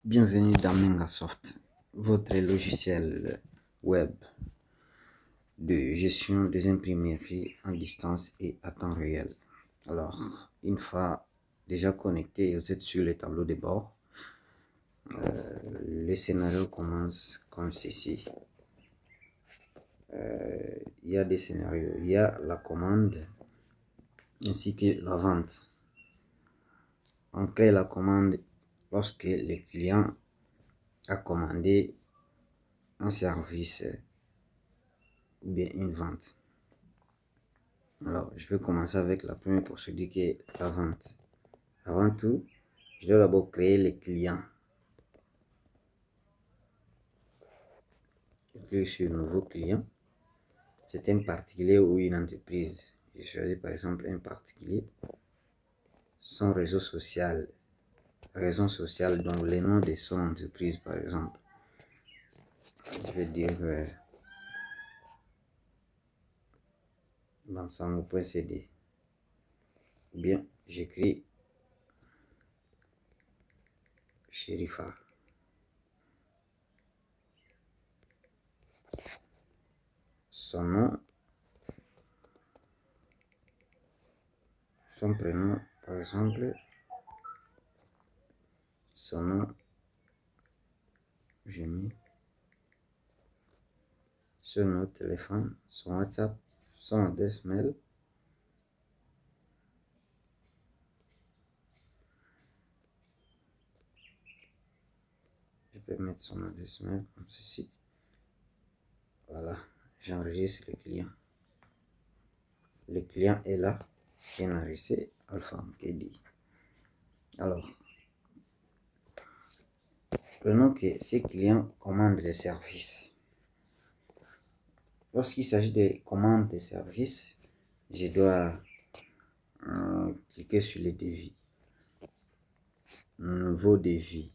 Bienvenue dans Mengasoft, votre logiciel web de gestion des imprimeries en distance et à temps réel. Alors, une fois déjà connecté, vous êtes sur le tableau de bord. Le scénario commence comme ceci. Il y a des scénarios. Il y a la commande ainsi que la vente. On crée la commande lorsque le client a commandé un service ou bien une vente. Alors, je vais commencer avec la première procédure qui est la vente. Avant tout, je dois d'abord créer les clients. Je clique sur nouveau client. C'est un particulier ou une entreprise. Je choisis par exemple un particulier. Son réseau social, raison sociale, donc le nom de son entreprise par exemple. Je vais dire Bansango.cd. Ou bien j'écris Sherifa. Son nom, son prénom par exemple, son nom, j'ai mis son numéro de téléphone, son WhatsApp, son adresse mail. Je peux mettre son adresse mail comme ceci. Voilà, j'enregistre le client. Le client est là, NRC Alpha Mkedi. Alors, prenons que ces clients commandent les services. Lorsqu'il s'agit de commandes de services, je dois cliquer sur les devis. Nouveau devis.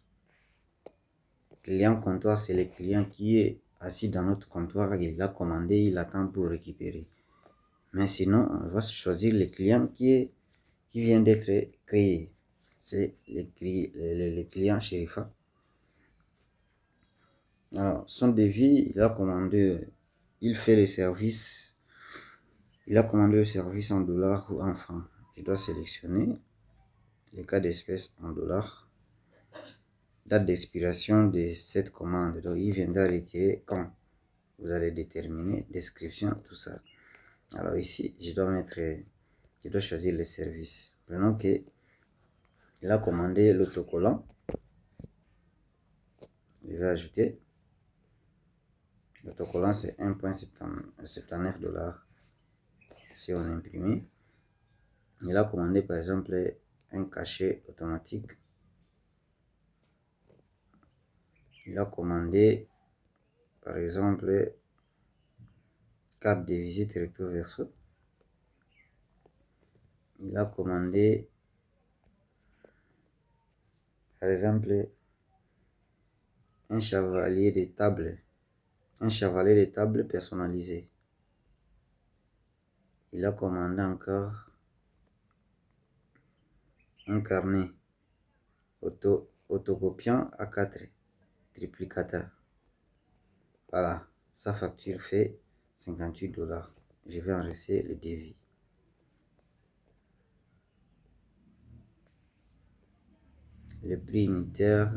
Client comptoir, c'est le client qui est assis dans notre comptoir, il l'a commandé, il attend pour récupérer. Mais sinon, on va choisir le client qui vient d'être créé. C'est le client Sherifa. Alors, son devis, il a commandé, il fait les services, il a commandé le service en dollars ou en francs. Je dois sélectionner les cas d'espèce en dollars. Date d'expiration de cette commande. Donc, il viendra retirer quand vous allez déterminer, description, tout ça. Alors ici, je dois choisir les services. Prenons que il a commandé l'autocollant. Je vais ajouter. L'autocollant, c'est 1,79 $. Si on imprime. Il a commandé par exemple un cachet automatique. Il a commandé par exemple carte de visite recto verso. Il a commandé par exemple un chevalier de table personnalisé. Il a commandé encore un carnet autocopiant A4 triplicateur. Voilà, sa facture fait 58 $. Je vais enregistrer le devis. Le prix unitaire,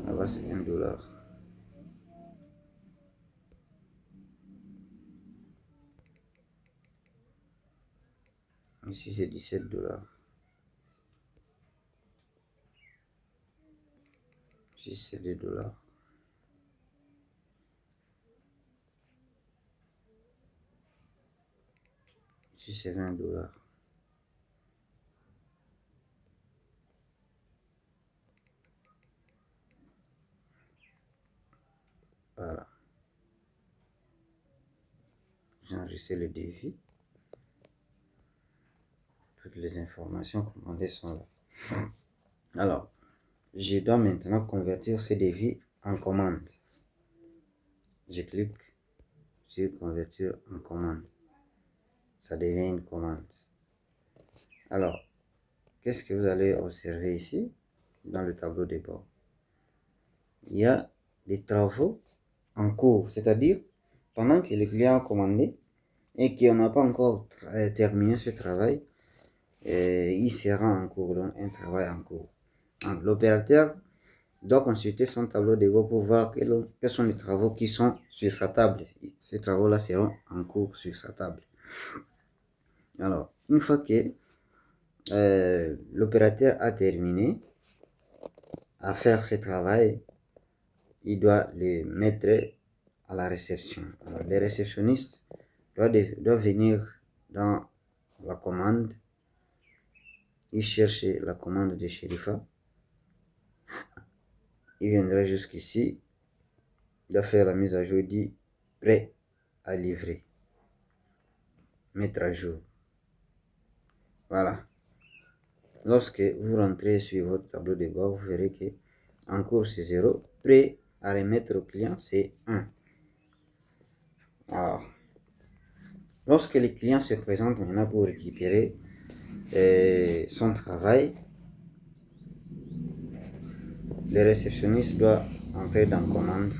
là-bas c'est 1 $. Ici c'est 17 $. Ici c'est 2 $. Ici c'est 20 $. Voilà. J'ai enregistré le devis. Toutes les informations commandées sont là. Alors, je dois maintenant convertir ce devis en commande. Je clique sur convertir en commande. ça devient une commande. Alors, qu'est-ce que vous allez observer ici dans le tableau de bord? Il y a des travaux en cours, c'est-à-dire pendant que le client a commandé et qu'on n'a pas encore terminé ce travail, il sera en cours, donc un travail en cours. L'opérateur doit consulter son tableau de bord pour voir quels sont les travaux qui sont sur sa table. Ces travaux-là seront en cours sur sa table. Alors, une fois que l'opérateur a terminé à faire ce travail, il doit le mettre à la réception. Alors, les réceptionnistes doivent venir dans la commande. Il cherche la commande de Sherifa. Il viendra jusqu'ici. Il doit faire la mise à jour. Il dit prêt à livrer. Mettre à jour. Voilà. Lorsque vous rentrez sur votre tableau de bord, vous verrez que en cours c'est 0. Prêt à remettre au client, c'est 1. Alors, lorsque le client se présente maintenant pour récupérer son travail, le réceptionniste doit entrer dans commande.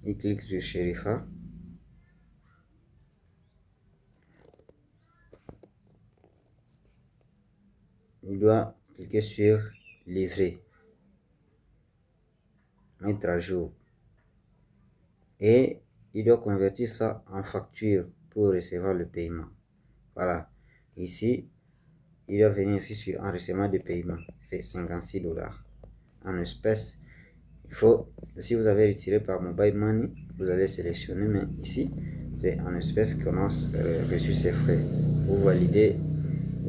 Il clique sur Sherifa. Il doit cliquer sur livrer, mettre à jour. Et il doit convertir ça en facture pour recevoir le paiement. Voilà. Ici, il doit venir ici sur enregistrement de paiement. C'est 56 $ en espèces. Il faut, si vous avez retiré par mobile money, vous allez sélectionner, mais ici, c'est en espèces qu'on a reçu ces frais. Vous validez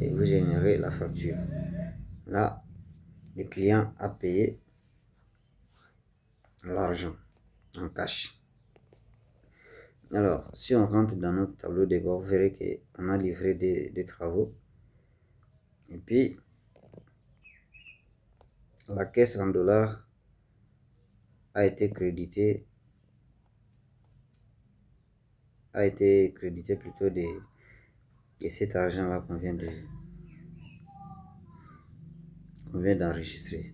et vous générez la facture. Là, le client a payé l'argent en cash. Alors, si on rentre dans notre tableau de bord, vous verrez qu'on a livré des travaux. Et puis, la caisse en dollars a été créditée plutôt de cet argent-là qu'on vient d'enregistrer.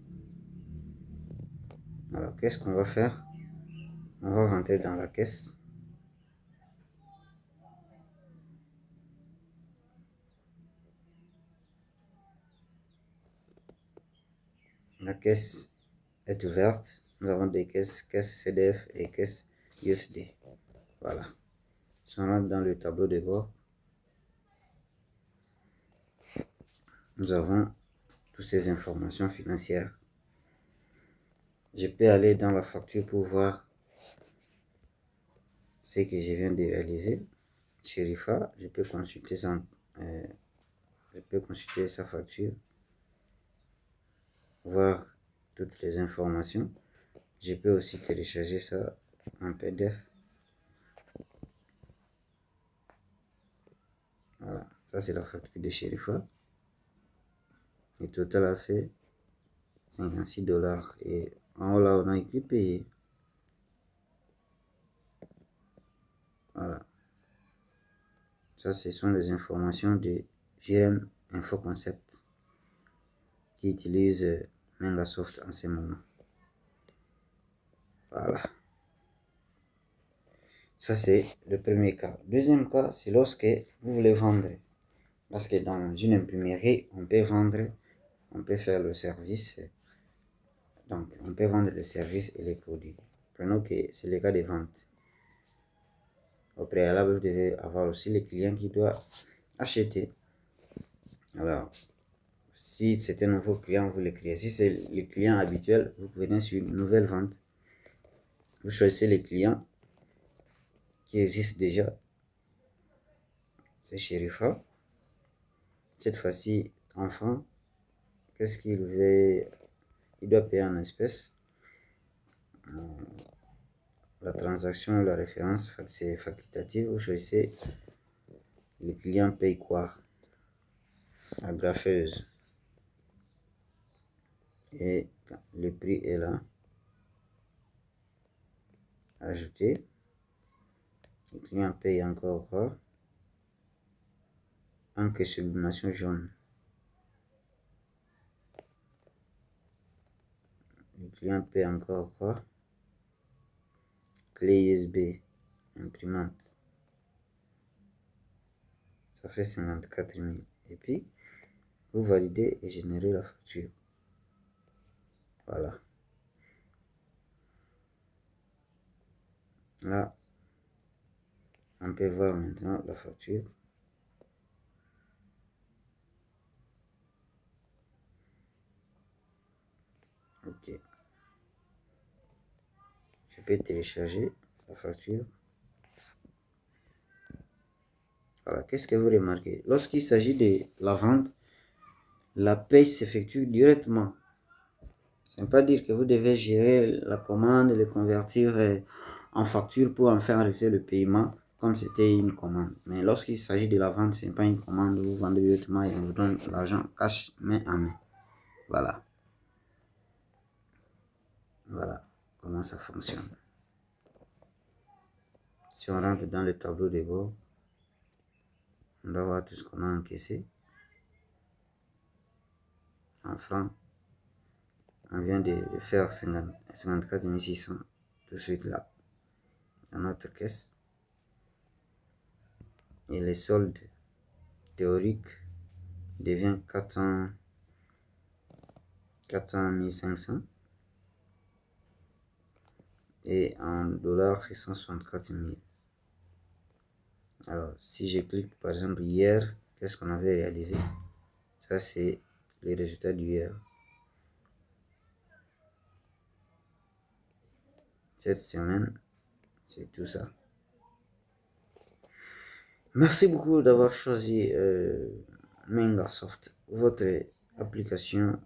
Alors, qu'est-ce qu'on va faire? On va rentrer dans la caisse. La caisse est ouverte. Nous avons des caisse CDF et caisse USD. Voilà. Si on rentre dans le tableau de bord, nous avons toutes ces informations financières. Je peux aller dans la facture pour voir ce que je viens de réaliser. Sherifa, je peux consulter sa facture, voir toutes les informations. Je peux aussi télécharger ça en PDF. Voilà, ça c'est la facture de Sherifa. Le total a fait 56 $ et en haut là on a écrit payer. Voilà. Ça ce sont les informations de JRM Info Concept qui utilise Mengasoft en ce moment. Voilà. Ça c'est le premier cas. Deuxième cas, c'est lorsque vous voulez vendre. Parce que dans une imprimerie, on peut vendre, on peut faire le service. Donc, on peut vendre les services et les produits. Prenons que c'est le cas de vente. Au préalable, vous devez avoir aussi les clients qui doivent acheter. Alors, si c'est un nouveau client, vous l'écrivez. Si c'est le client habituel, vous venez sur une nouvelle vente. Vous choisissez les clients qui existent déjà. C'est Sherifa. Cette fois-ci, enfant, qu'est-ce qu'il veut? Il doit payer en espèces. La transaction, la référence, c'est facultatif. Vous choisissez le client paye quoi? Agrafeuse. Et le prix est là. Ajouter. Le client paye encore encre sublimation jaune. Le client paye encore clé USB, imprimante. Ça fait 54 000. Et puis, vous validez et générez la facture. Voilà. Là, on peut voir maintenant la facture. Ok. Je peux télécharger la facture. Voilà. Qu'est-ce que vous remarquez? Lorsqu'il s'agit de la vente, la paye s'effectue directement. Ça ne veut pas dire que vous devez gérer la commande et le convertir en facture pour en faire rester le paiement comme c'était une commande. Mais lorsqu'il s'agit de la vente, ce n'est pas une commande, vous vendez directement et on vous donne l'argent cash main à main. Voilà. Voilà comment ça fonctionne. Si on rentre dans le tableau de bord, on doit voir tout ce qu'on a encaissé. En francs, on vient de faire 54 600 tout de suite là, dans notre caisse. Et les soldes théoriques devient 400 500 et en dollars c'est 164 000. Alors si je clique par exemple hier, qu'est-ce qu'on avait réalisé? Ça c'est les résultats d'hier. Cette semaine, c'est tout ça. Merci beaucoup d'avoir choisi Mengasoft, votre application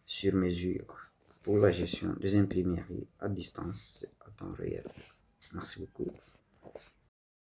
sur mesure pour la gestion des imprimeries à distance à temps réel. Merci beaucoup.